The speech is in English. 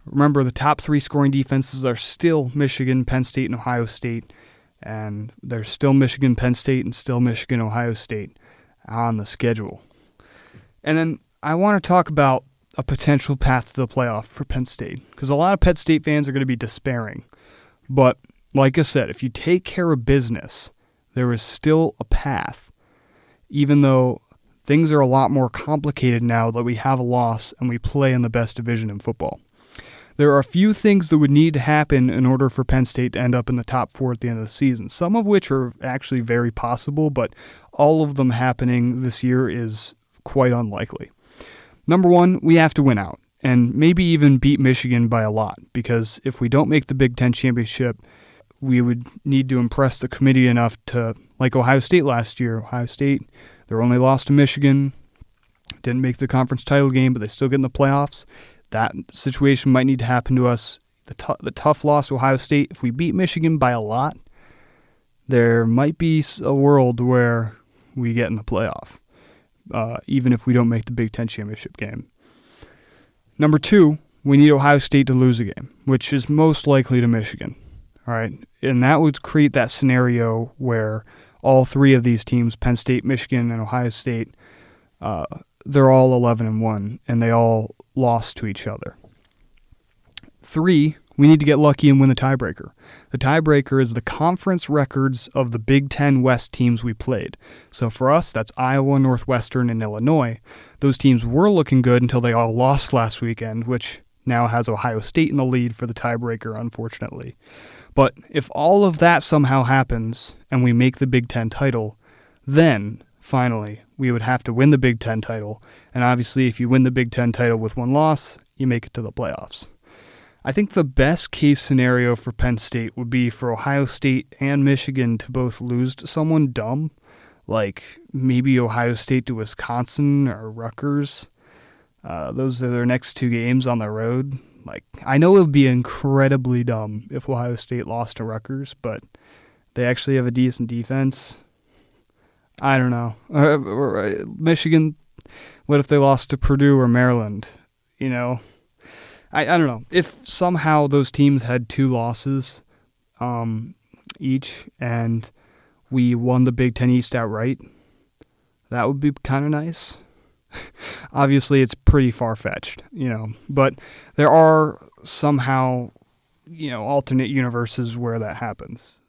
Remember, the top 3 scoring defenses are still Michigan, Penn State, and Ohio State. And there's still Michigan, Penn State, and still Michigan, Ohio State on the schedule. And then I want to talk about a potential path to the playoff for Penn State, because a lot of Penn State fans are going to be despairing. But like I said, if you take care of business, there is still a path, even though things are a lot more complicated now that we have a loss and we play in the best division in football. There are a few things that would need to happen in order for Penn State to end up in the top 4 at the end of the season, some of which are actually very possible, but all of them happening this year is quite unlikely. Number 1, we have to win out, and maybe even beat Michigan by a lot, because if we don't make the Big Ten championship, we would need to impress the committee enough to, like Ohio State last year. Ohio State, their only loss to Michigan, didn't make the conference title game, but they still get in the playoffs. That situation might need to happen to us. The tough loss to Ohio State, if we beat Michigan by a lot, there might be a world where we get in the playoff, even if we don't make the Big Ten championship game. Number 2, we need Ohio State to lose a game, which is most likely to Michigan. All right, and that would create that scenario where all 3 of these teams, Penn State, Michigan, and Ohio State, they're all 11-1, and they all lost to each other. 3, we need to get lucky and win the tiebreaker. The tiebreaker is the conference records of the Big Ten West teams we played. So for us, that's Iowa, Northwestern, and Illinois. Those teams were looking good until they all lost last weekend, which now has Ohio State in the lead for the tiebreaker, unfortunately. But if all of that somehow happens and we make the Big Ten title, then finally we would have to win the Big Ten title. And obviously, if you win the Big Ten title with 1 loss, you make it to the playoffs. I think the best case scenario for Penn State would be for Ohio State and Michigan to both lose to someone dumb, like maybe Ohio State to Wisconsin or Rutgers. Those are their next 2 games on the road. Like, I know it would be incredibly dumb if Ohio State lost to Rutgers, but they actually have a decent defense. I don't know. Michigan, what if they lost to Purdue or Maryland? You know, I don't know. If somehow those teams had 2 losses each and we won the Big Ten East outright, that would be kind of nice. Obviously, it's pretty far-fetched, but there are somehow, alternate universes where that happens.